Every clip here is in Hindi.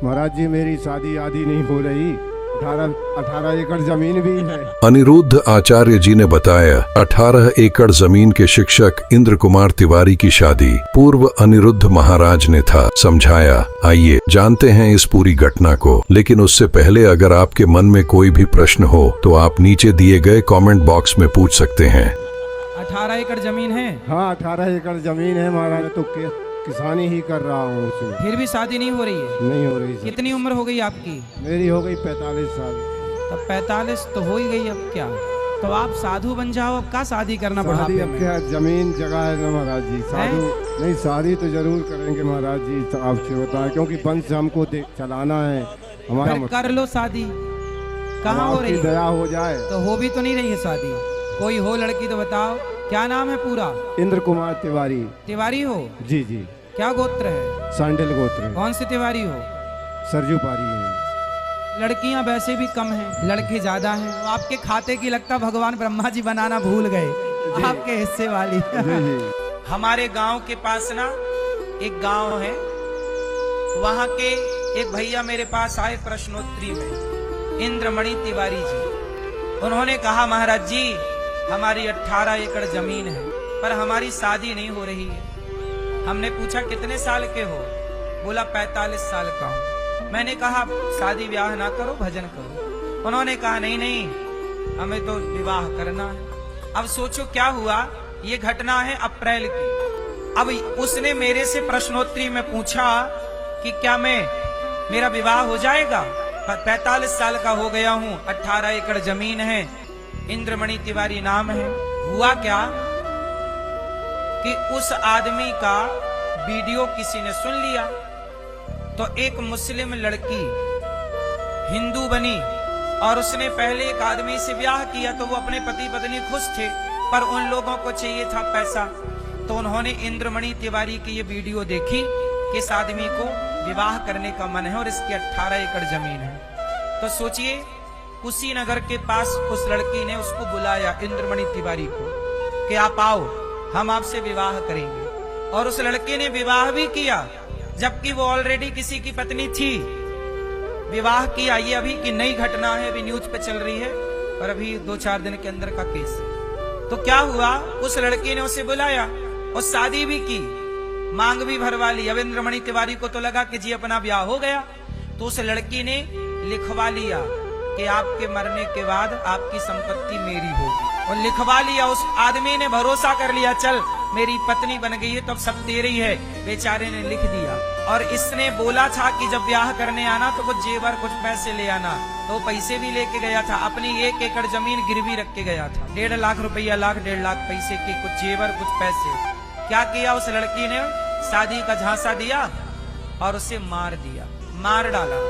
महाराज जी मेरी शादी आदि नहीं हो रही। 18 एकड़ जमीन भी है। अनिरुद्ध आचार्य जी ने बताया 18 एकड़ जमीन के शिक्षक इंद्र कुमार तिवारी की शादी पूर्व अनिरुद्ध महाराज ने था समझाया। आइए जानते हैं इस पूरी घटना को, लेकिन उससे पहले अगर आपके मन में कोई भी प्रश्न हो तो आप नीचे दिए गए कमेंट बॉक्स में पूछ सकते हैं। 18 एकड़ जमीन है? हाँ 18 एकड़ जमीन है महाराज। तो किसानी ही कर रहा हूँ उसमें। फिर भी शादी नहीं हो रही है? नहीं हो रही सर। कितनी उम्र हो गई आपकी? मेरी हो गई 45 साल। तब 45 तो हो ही गई, अब क्या? तो आप साधु बन जाओ, अब क्या शादी करना पड़ा? शादी अब क्या, जमीन जगह है ना महाराज जी। साधु नहीं, शादी तो जरूर करेंगे महाराज जी, आपसे बताएं, क्योंकि वंश हमको चलाना है हमारा। कर लो शादी। कहाँ हो रही है? दया हो जाए तो हो भी तो नहीं रही है शादी। कोई हो लड़की तो बताओ। क्या नाम है पूरा? इंद्र कुमार तिवारी। तिवारी हो? जी जी। क्या गोत्र है? सांडल गोत्र है। कौन से तिवारी हो? सरजू पारी है। लड़कियां वैसे भी कम हैं, लड़के ज्यादा हैं। आपके खाते की लगता भगवान ब्रह्मा जी बनाना भूल गए, आपके हिस्से वाली। हमारे गांव के पास ना एक गांव है, वहां के एक भैया मेरे पास आए प्रश्नोत्तरी में, इंद्रमणि तिवारी जी। उन्होंने कहा महाराज जी हमारी 18 एकड़ जमीन है पर हमारी शादी नहीं हो रही है। हमने पूछा कितने साल के हो? बोला 45 साल का हूँ। मैंने कहा शादी ब्याह ना करो, भजन करो। उन्होंने कहा नहीं नहीं हमें तो विवाह करना है। अब सोचो क्या हुआ, ये घटना है अप्रैल की। अब उसने मेरे से प्रश्नोत्तरी में पूछा कि क्या मेरा विवाह हो जाएगा? 45 साल का हो गया हूँ, 18 एकड़ जमीन है, इंद्रमणि तिवारी नाम है। हुआ क्या कि उस आदमी का वीडियो किसी ने सुन लिया, तो एक मुस्लिम लड़की हिंदू बनी और उसने पहले एक आदमी से ब्याह किया, तो वो अपने पति पत्नी खुश थे, पर उन लोगों को चाहिए था पैसा। तो उन्होंने इंद्रमणि तिवारी की ये वीडियो देखी कि इस आदमी को विवाह करने का मन है और इसकी 18 एकड़ जमीन है। तो सोचिए कुशीनगर के पास उस लड़की ने उसको बुलाया, इंद्रमणि तिवारी को, कि आप आओ हम आपसे विवाह करेंगे। और उस लड़के ने विवाह भी किया, जबकि वो ऑलरेडी किसी की पत्नी थी। विवाह किया, ये अभी की नई घटना है, अभी न्यूज पे चल रही है, और अभी 2-4 दिन के अंदर का केस है। तो क्या हुआ, उस लड़के ने उसे बुलाया और शादी भी की, मांग भी भरवा ली। अब इंद्रमणि तिवारी को तो लगा कि जी अपना ब्याह हो गया, तो उस लड़की ने लिखवा लिया कि आपके मरने के बाद आपकी संपत्ति मेरी होगी, और लिखवा लिया। उस आदमी ने भरोसा कर लिया, चल मेरी पत्नी बन गई है तो अब सब तेरी है। बेचारे ने लिख दिया, और इसने बोला था कि जब ब्याह करने आना तो कुछ जेवर कुछ पैसे ले आना, तो पैसे भी लेके गया था। अपनी 1 एकड़ जमीन गिरवी रख के गया था, 1.5 लाख रुपया, 1.5 लाख पैसे के, कुछ जेवर कुछ पैसे। क्या किया उस लड़की ने, शादी का झांसा दिया और उसे मार दिया, मार डाला,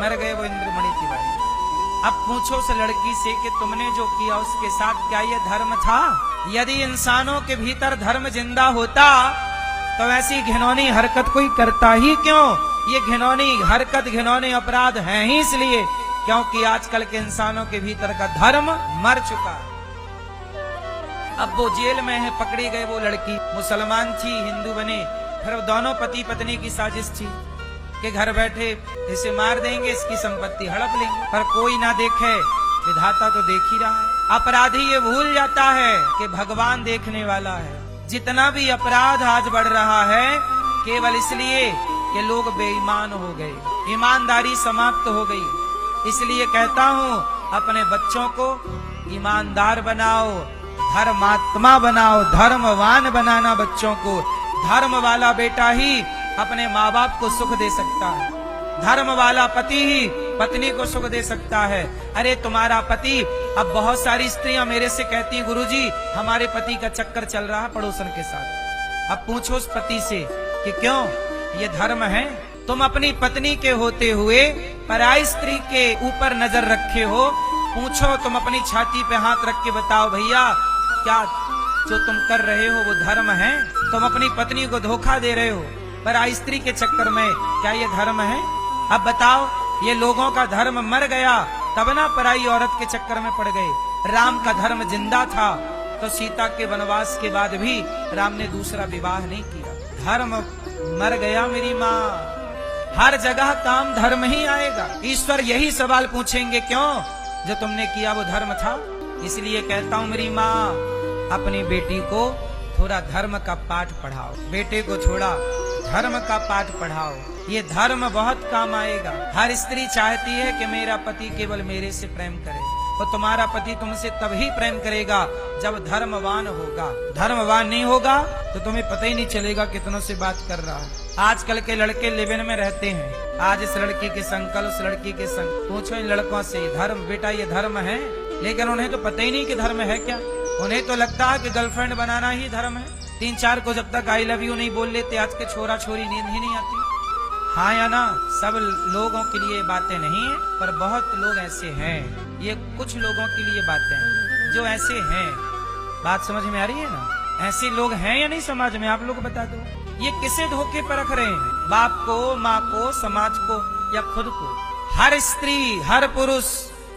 मर गए वो इंद्रमणि तिवारी। अब पूछो उस लड़की से कि तुमने जो किया उसके साथ क्या ये धर्म था? यदि इंसानों के भीतर धर्म जिंदा होता तो ऐसी घिनौनी हरकत कोई करता ही क्यों? ये घिनौनी हरकत, घिनौने अपराध हैं ही इसलिए क्योंकि आजकल के इंसानों के भीतर का धर्म मर चुका। अब वो जेल में है, पकड़ी गए। वो लड़की मुसलमान थी, हिंदू बने, फिर दोनों पति पत्नी की साजिश थी कि घर बैठे इसे मार देंगे, इसकी संपत्ति हड़प लेंगे, पर कोई ना देखे, विधाता तो देख ही रहा है। अपराधी ये भूल जाता है कि भगवान देखने वाला है। जितना भी अपराध आज बढ़ रहा है केवल इसलिए कि लोग बेईमान हो गए, ईमानदारी समाप्त हो गई। इसलिए कहता हूँ अपने बच्चों को ईमानदार बनाओ, धर्मात्मा बनाओ, धर्मवान बनाना बच्चों को। धर्म वाला बेटा ही अपने माँ बाप को सुख दे सकता है, धर्म वाला पति ही पत्नी को सुख दे सकता है। अरे तुम्हारा पति, अब बहुत सारी स्त्रियां मेरे से कहती हैं गुरुजी हमारे पति का चक्कर चल रहा है पड़ोसन के साथ। अब पूछो उस पति से कि क्यों, ये धर्म है? तुम अपनी पत्नी के होते हुए पराई स्त्री के ऊपर नजर रखे हो। पूछो, तुम अपनी छाती पे हाथ रख के बताओ भैया क्या जो तुम कर रहे हो वो धर्म है? तुम अपनी पत्नी को धोखा दे रहे हो पराई स्त्री के चक्कर में, क्या ये धर्म है? अब बताओ, ये लोगों का धर्म मर गया तब ना पराई औरत के चक्कर में पड़ गए। राम का धर्म जिंदा था तो सीता के वनवास के बाद भी राम ने दूसरा विवाह नहीं किया। धर्म मर गया मेरी माँ, हर जगह काम धर्म ही आएगा। ईश्वर यही सवाल पूछेंगे, क्यों? जो तुमने किया वो धर्म था। इसलिए कहता हूँ मेरी माँ, अपनी बेटी को थोड़ा धर्म का पाठ पढ़ाओ, बेटे को थोड़ा धर्म का पाठ पढ़ाओ। ये धर्म बहुत काम आएगा। हर स्त्री चाहती है कि मेरा पति केवल मेरे से प्रेम करे, तो तुम्हारा पति तुमसे तभी प्रेम करेगा जब धर्मवान होगा। धर्मवान नहीं होगा तो तुम्हें पता ही नहीं चलेगा कितनों से बात कर रहा है। आजकल के लड़के लिव इन में रहते हैं, आज इस लड़की के संग, कल उस लड़की के संग। पूछो इन लड़कों से, धर्म बेटा ये धर्म है? लेकिन उन्हें तो पता ही नहीं कि धर्म है क्या। उन्हें तो लगता है कि गर्लफ्रेंड बनाना ही धर्म है। 3-4 को जब तक आई लव यू नहीं बोल लेते, आज के छोरा छोरी नींद ही नहीं आती। हाँ या ना? सब लोगों के लिए बातें नहीं है, पर बहुत लोग ऐसे हैं। ये कुछ लोगों के लिए बातें हैं जो ऐसे हैं। बात समझ में आ रही है ना? ऐसे लोग हैं या नहीं समाज में? आप लोग बता दो। ये किसे धोखे पर रख रहे हैं? बाप को, माँ को, समाज को या खुद को? हर स्त्री, हर पुरुष,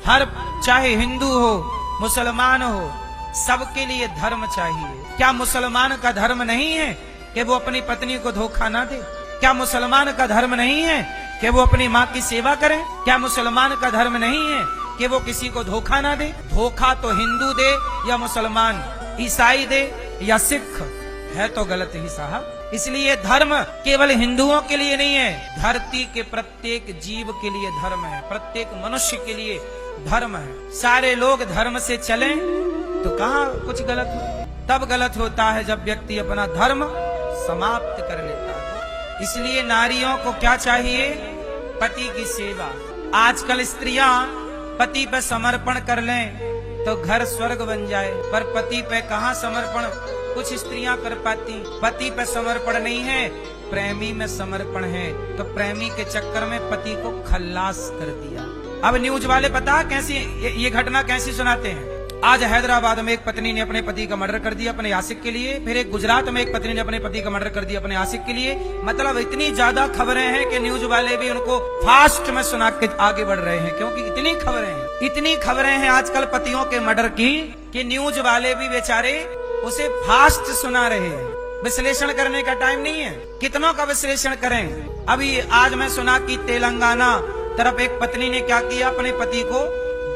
हर चाहे हिंदू हो, मुसलमान हो, सबके लिए धर्म चाहिए। क्या मुसलमान का धर्म नहीं है कि वो अपनी पत्नी को धोखा ना दे? क्या मुसलमान का धर्म नहीं है कि वो अपनी माँ की सेवा करे? क्या मुसलमान का धर्म नहीं है कि वो किसी को धोखा ना दे? धोखा तो हिंदू दे या मुसलमान, ईसाई दे या सिख, है तो गलत ही साहब। इसलिए धर्म केवल हिंदुओं के लिए नहीं है, धरती के प्रत्येक जीव के लिए धर्म है, प्रत्येक मनुष्य के लिए धर्म है। सारे लोग धर्म से चलें तो कहाँ कुछ गलत हो? तब गलत होता है जब व्यक्ति अपना धर्म समाप्त कर लेता है। इसलिए नारियों को क्या चाहिए? पति की सेवा। आजकल स्त्रियां पति पे समर्पण कर लें तो घर स्वर्ग बन जाए, पर पति पे कहाँ समर्पण कुछ स्त्रियां कर पाती। पति पे समर्पण नहीं है, प्रेमी में समर्पण है। तो प्रेमी के चक्कर में पति को खल्लास कर दिया। अब न्यूज वाले पता कैसी ये घटना कैसी सुनाते हैं। आज हैदराबाद में एक पत्नी ने अपने पति का मर्डर कर दिया अपने आशिक के लिए। फिर एक गुजरात में एक पत्नी ने अपने पति का मर्डर कर दिया अपने आशिक के लिए। मतलब इतनी ज्यादा खबरें हैं कि न्यूज वाले भी उनको फास्ट में सुना के आगे बढ़ रहे हैं, क्योंकि इतनी खबरें हैं, इतनी खबरें हैं आजकल पतियों के मर्डर की कि न्यूज वाले भी बेचारे उसे फास्ट सुना रहे हैं। विश्लेषण करने का टाइम नहीं है। कितनों का विश्लेषण करें? अभी आज मैं सुना कि तेलंगाना तरफ एक पत्नी ने क्या किया, अपने पति को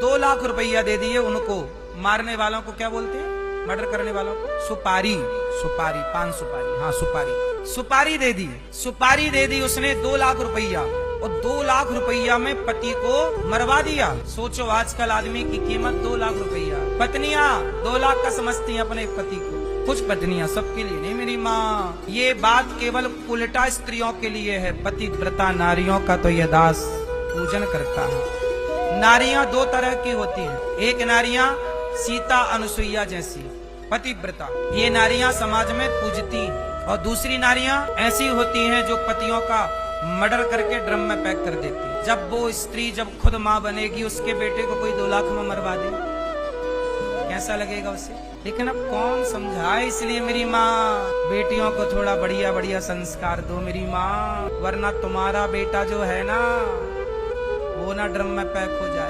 2 लाख रुपया दे दिए। उनको मारने वालों को क्या बोलते हैं? मर्डर करने वालों को सुपारी, सुपारी, पान सुपारी, हाँ सुपारी, सुपारी दे दी। सुपारी दे दी उसने 2 लाख रुपया, और 2 लाख रुपया में पति को मरवा दिया। सोचो आजकल आदमी की कीमत 2 लाख रुपया। पत्नियां 2 लाख का समझती हैं अपने पति को। कुछ पत्नियां, सबके लिए नहीं मेरी माँ। ये बात केवल उल्टा स्त्रियों के लिए है। पतिव्रता नारियों का तो यह दास पूजन करता है। नारियां 2 तरह की होती हैं। एक नारियां सीता अनुसुईया जैसी पतिव्रता, ये नारियां समाज में पूजती हैं। और दूसरी नारियां ऐसी होती हैं जो पतियों का मर्डर करके ड्रम में पैक कर देती। जब वो स्त्री जब खुद माँ बनेगी, उसके बेटे को कोई 2 लाख में मरवा दे, कैसा लगेगा उसे? लेकिन अब कौन समझाए। इसलिए मेरी माँ, बेटियों को थोड़ा बढ़िया बढ़िया संस्कार दो मेरी माँ, वरना तुम्हारा बेटा जो है ना, वो ना ड्रम में पैक हो जाए।